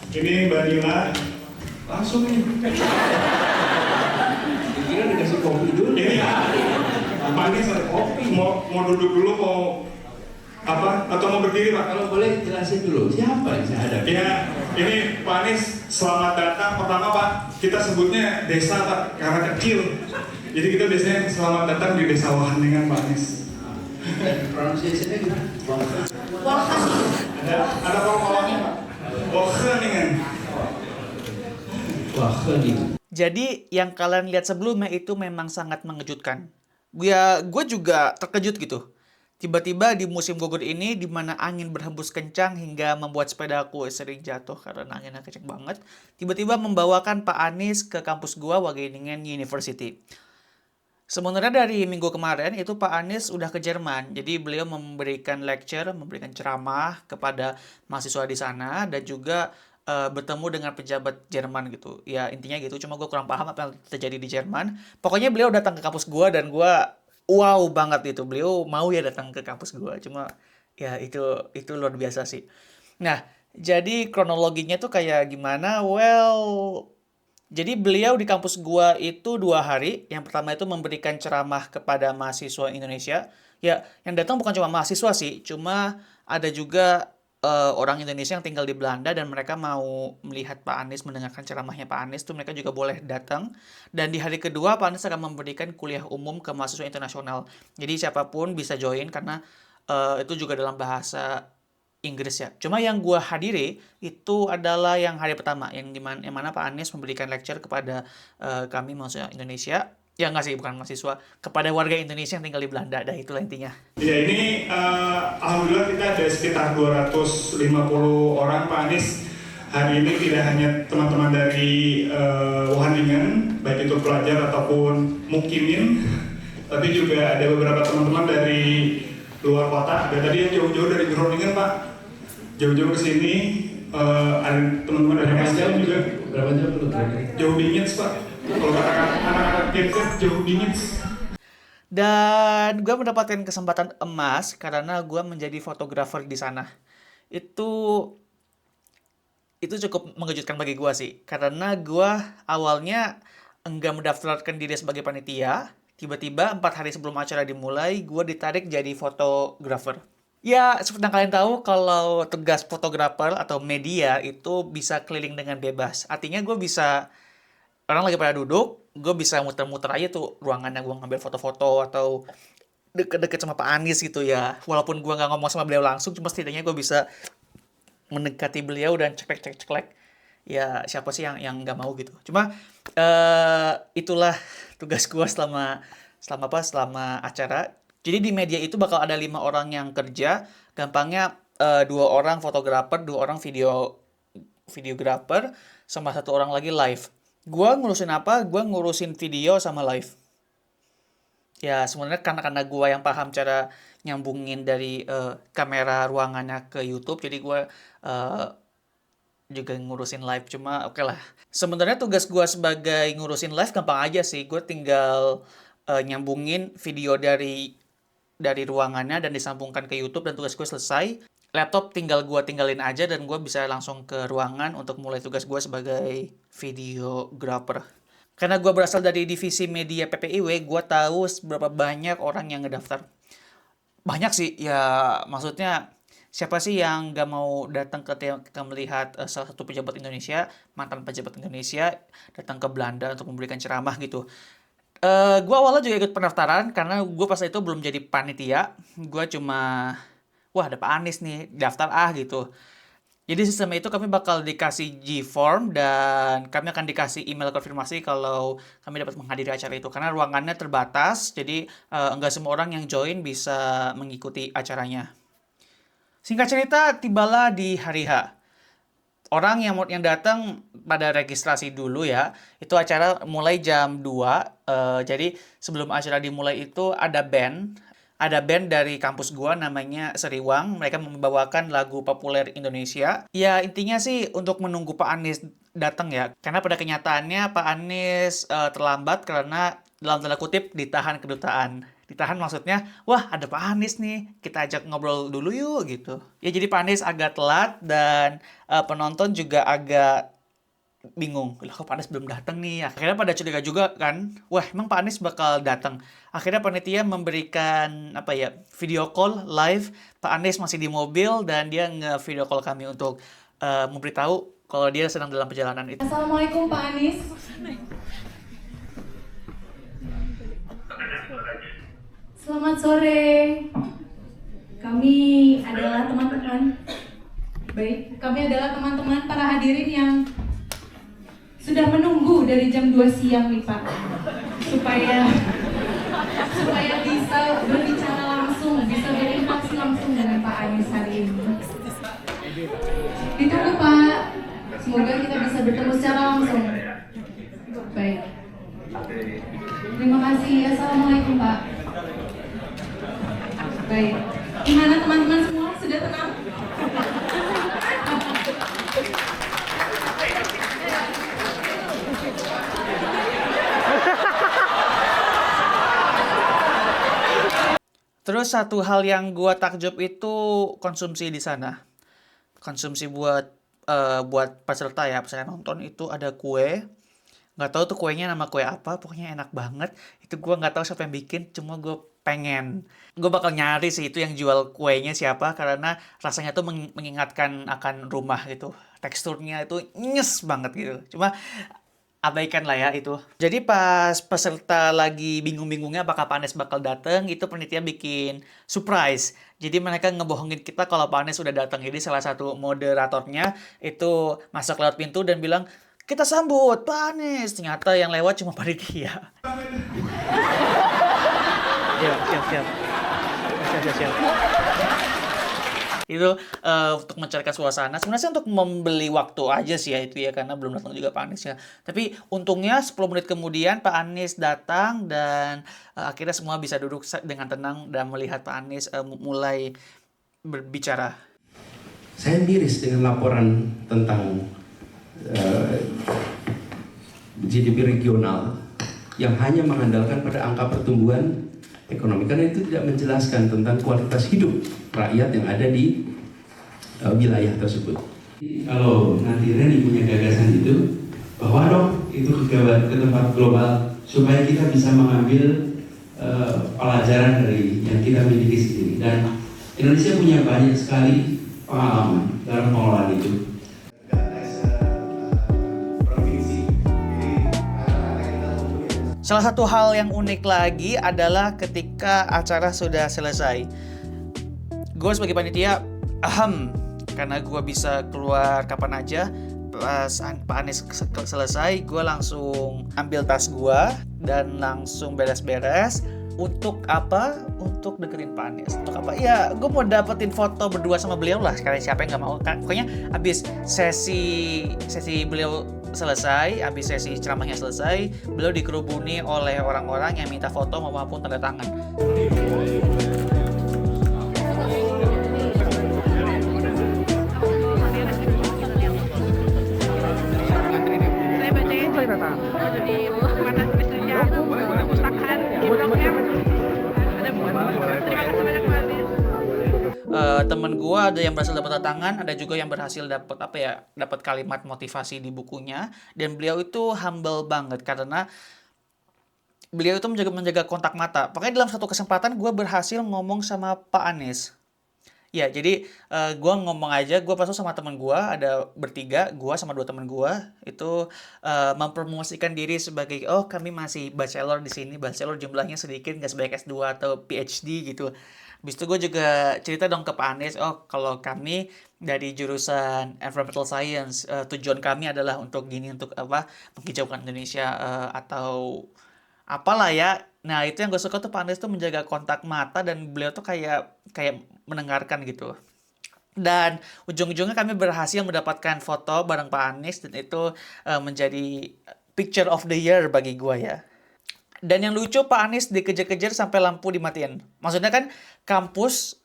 Ini Mbak Dila, langsung nih. Kira dikasih kopi dulu. Ini Pak Anies ada kopi. Mau duduk dulu mau apa? Atau mau berdiri Pak? Kalau boleh jelasin dulu, siapa yang saya hadapi? Ya, ini Pak Anies, selamat datang. Pertama Pak, kita sebutnya desa Pak, karena kecil. Jadi kita biasanya selamat datang di desa Wageningen Pak Anies. Pronunciation-nya gimana? Ada kolom-kolomnya Pak. Wageningen. Wageningen. Jadi yang kalian lihat sebelumnya itu memang sangat mengejutkan. Gue juga terkejut gitu. Tiba-tiba di musim gugur ini, di mana angin berhembus kencang hingga membuat sepedaku sering jatuh karena anginnya kencang banget, tiba-tiba membawakan Pak Anies ke kampus gua, Wageningen University. Sebenarnya dari minggu kemarin itu Pak Anies udah ke Jerman, jadi beliau memberikan lecture, memberikan ceramah kepada mahasiswa di sana dan juga bertemu dengan pejabat Jerman gitu. Ya intinya gitu, cuma gue kurang paham apa yang terjadi di Jerman. Pokoknya beliau datang ke kampus gue dan gue wow banget itu. Beliau mau ya datang ke kampus gue, cuma ya itu luar biasa sih. Nah, jadi kronologinya tuh kayak gimana? Well, jadi beliau di kampus gua itu 2 hari. Yang pertama itu memberikan ceramah kepada mahasiswa Indonesia. Ya, yang datang bukan cuma mahasiswa sih, cuma ada juga orang Indonesia yang tinggal di Belanda dan mereka mau melihat Pak Anies, mendengarkan ceramahnya Pak Anies tuh mereka juga boleh datang. Dan di hari kedua Pak Anies akan memberikan kuliah umum ke mahasiswa internasional. Jadi siapapun bisa join karena itu juga dalam bahasa Inggris ya. Cuma yang gua hadiri itu adalah yang hari pertama yang mana Pak Anies memberikan lecture kepada kami mahasiswa Indonesia. Ya nggak sih, bukan mahasiswa, kepada warga Indonesia yang tinggal di Belanda. Dah itulah intinya. Ya ini alhamdulillah kita ada sekitar 250 orang Pak Anies. Hari ini tidak hanya teman-teman dari Wageningen, baik itu pelajar ataupun mukimin, tapi juga ada beberapa teman-teman dari luar kota. Ada tadi yang jauh-jauh dari Groningen Pak, jauh-jauh ke sini. Ada teman-teman dari SDM juga. Berapa jam perlu training? Jauh dingin Pak. Kalau katakan anak-anak Genset jauh dingin. Dan gue mendapatkan kesempatan emas karena gue menjadi fotografer di sana. Itu itu cukup mengejutkan bagi gue sih. Karena gue awalnya enggak mendaftarkan diri sebagai panitia. Tiba-tiba 4 hari sebelum acara dimulai, gue ditarik jadi fotografer. Ya, seperti yang kalian tahu, kalau tugas fotografer atau media itu bisa keliling dengan bebas. Artinya gue bisa, orang lagi pada duduk, gue bisa muter-muter aja tuh ruangannya, gue ngambil foto-foto atau deket-deket sama Pak Anies gitu ya. Walaupun gue nggak ngomong sama beliau langsung, cuma setidaknya gue bisa mendekati beliau dan ceklek-ceklek. Ya, siapa sih yang nggak mau gitu. Cuma, itulah tugas gue selama acara. Jadi di media itu bakal ada 5 orang yang kerja. Gampangnya 2 orang fotografer, 2 orang videografer, sama 1 orang lagi live. Gua ngurusin apa? Gua ngurusin video sama live. Ya sebenarnya karena gua yang paham cara nyambungin dari kamera ruangannya ke YouTube, jadi gua eh, juga ngurusin live. Cuma oke lah. Sebenarnya tugas gua sebagai ngurusin live gampang aja sih. Gue tinggal nyambungin video dari ruangannya dan disambungkan ke YouTube dan tugas gue selesai. Laptop tinggal gue tinggalin aja dan gue bisa langsung ke ruangan untuk mulai tugas gue sebagai videographer. Karena gue berasal dari divisi media PPIW, gue tahu seberapa banyak orang yang ngedaftar. Banyak sih, ya maksudnya siapa sih yang gak mau datang ke melihat salah satu pejabat Indonesia, mantan pejabat Indonesia, datang ke Belanda untuk memberikan ceramah gitu. Gue awalnya juga ikut pendaftaran karena gue pas itu belum jadi panitia. Gue cuma, wah ada Pak Anies nih, daftar gitu. Jadi sistem itu kami bakal dikasih G-form dan kami akan dikasih email konfirmasi kalau kami dapat menghadiri acara itu. Karena ruangannya terbatas, jadi enggak semua orang yang join bisa mengikuti acaranya. Singkat cerita, tibalah di hari H. Orang yang datang pada registrasi dulu ya, itu acara mulai jam 2. Jadi sebelum acara dimulai itu ada band. Ada band dari kampus gua namanya Seriwang. Mereka membawakan lagu populer Indonesia. Ya intinya sih untuk menunggu Pak Anies datang ya. Karena pada kenyataannya Pak Anies terlambat karena dalam tanda kutip ditahan kedutaan. Ditahan maksudnya, wah ada Pak Anies nih, kita ajak ngobrol dulu yuk gitu. Ya jadi Pak Anies agak telat dan penonton juga agak bingung, lah kok Pak Anies belum datang nih. Akhirnya pada curiga juga kan, wah emang Pak Anies bakal datang. Akhirnya panitia memberikan apa ya, video call live. Pak Anies masih di mobil dan dia nge-video call kami untuk memberitahu kalau dia sedang dalam perjalanan itu. Assalamualaikum Pak Anies. Selamat sore. Kami adalah teman-teman. Baik, kami adalah teman-teman para hadirin yang sudah menunggu dari jam 2 siang nih Pak. Supaya bisa berbicara langsung, bisa berinteraksi langsung dengan Pak Anies hari ini. Ditunggu Pak. Semoga kita bisa bertemu secara langsung. Baik. Terima kasih. Assalamualaikum Pak. Baik. Gimana teman-teman semua? Sudah tenang? Terus satu hal yang gua takjub itu konsumsi di sana. Konsumsi buat peserta ya, peserta nonton itu ada kue. Nggak tahu tuh kuenya nama kue apa, pokoknya enak banget. Itu gua nggak tahu siapa yang bikin, cuma gue pengen. Gue bakal nyari sih itu yang jual kuenya siapa, karena rasanya tuh mengingatkan akan rumah gitu. Teksturnya itu nyes banget gitu. Cuma abaikan lah ya itu. Jadi pas peserta lagi bingung-bingungnya apakah Pak Anies bakal datang, itu panitia bikin surprise. Jadi mereka ngebohongin kita kalau Pak Anies sudah datang. Jadi salah satu moderatornya itu masuk lewat pintu dan bilang, kita sambut Pak Anies. Ternyata yang lewat cuma panitia. Siap. Itu untuk mencairkan suasana. Sebenarnya sih untuk membeli waktu aja sih ya itu ya, karena belum datang juga Pak Anies ya. Tapi untungnya 10 menit kemudian Pak Anies datang dan akhirnya semua bisa duduk dengan tenang dan melihat Pak Anies mulai berbicara. Saya miris dengan laporan tentang GDP regional yang hanya mengandalkan pada angka pertumbuhan ekonomi, karena itu tidak menjelaskan tentang kualitas hidup rakyat yang ada di wilayah tersebut. Kalau nanti Reni punya gagasan itu, bawa dong itu ke tempat global supaya kita bisa mengambil pelajaran dari yang kita miliki sendiri. Dan Indonesia punya banyak sekali pengalaman dalam pengelolaan itu. Salah satu hal yang unik lagi adalah ketika acara sudah selesai. Gue sebagai panitia, karena gue bisa keluar kapan aja. Pas Pak Anies selesai, gue langsung ambil tas gue dan langsung beres-beres. Untuk apa? Untuk deketin Pak Anies. Untuk apa? Ya, gue mau dapetin foto berdua sama beliau lah. Sekali siapa yang nggak mau? Pokoknya abis sesi beliau selesai, habis sesi ceramahnya selesai, beliau dikerubuni oleh orang-orang yang minta foto maupun tanda tangan. Temen gue ada yang berhasil dapat tantangan, ada juga yang berhasil dapat kalimat motivasi di bukunya. Dan beliau itu humble banget karena beliau itu menjaga kontak mata. Pokoknya dalam satu kesempatan gue berhasil ngomong sama Pak Anies. Ya, jadi gue ngomong aja, gue pas sama teman gue, ada bertiga, gue sama 2 teman gue itu mempromosikan diri sebagai, oh kami masih bachelor di sini, bachelor jumlahnya sedikit, nggak sebanyak S2 atau PhD gitu. Habis itu gue juga cerita dong ke Pak Anies, oh kalau kami dari jurusan Environmental Science, tujuan kami adalah untuk menghijaukan Indonesia atau apalah ya. Nah itu yang gue suka tuh Pak Anies tuh menjaga kontak mata dan beliau tuh kayak mendengarkan gitu. Dan ujung-ujungnya kami berhasil mendapatkan foto bareng Pak Anies dan itu menjadi picture of the year bagi gue ya. Dan yang lucu Pak Anies dikejar-kejar sampai lampu dimatiin. Maksudnya kan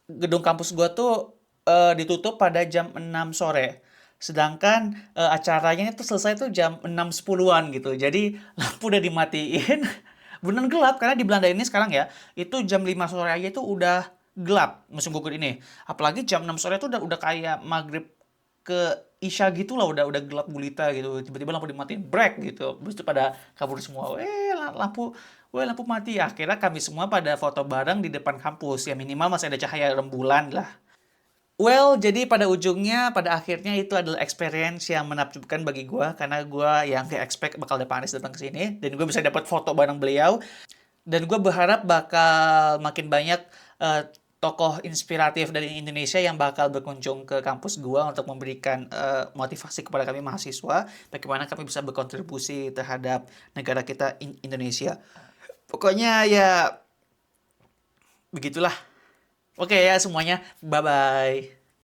gedung kampus gua tuh ditutup pada jam 6 sore. Sedangkan acaranya itu selesai tuh jam 6.10-an gitu. Jadi lampu udah dimatiin, Beneran gelap karena di Belanda ini sekarang ya, itu jam 5 sore aja itu udah gelap musim gugur ini. Apalagi jam 6 sore itu udah kayak maghrib ke Isya gitu lah, udah gelap gulita gitu. Tiba-tiba lampu dimatiin, break gitu. Terus itu pada kabur semua. Lampu mati. Akhirnya kami semua pada foto bareng di depan kampus. Ya minimal masih ada cahaya rembulan lah. Well, jadi pada ujungnya, pada akhirnya itu adalah experience yang menakjubkan bagi gue. Karena gue yang gak expect bakal ada Pak Anies datang ke sini. Dan gue bisa dapat foto bareng beliau. Dan gue berharap bakal makin banyak tokoh inspiratif dari Indonesia yang bakal berkunjung ke kampus gue untuk memberikan motivasi kepada kami mahasiswa. Bagaimana kami bisa berkontribusi terhadap negara kita Indonesia. Pokoknya ya begitulah. Oke ya semuanya, bye-bye.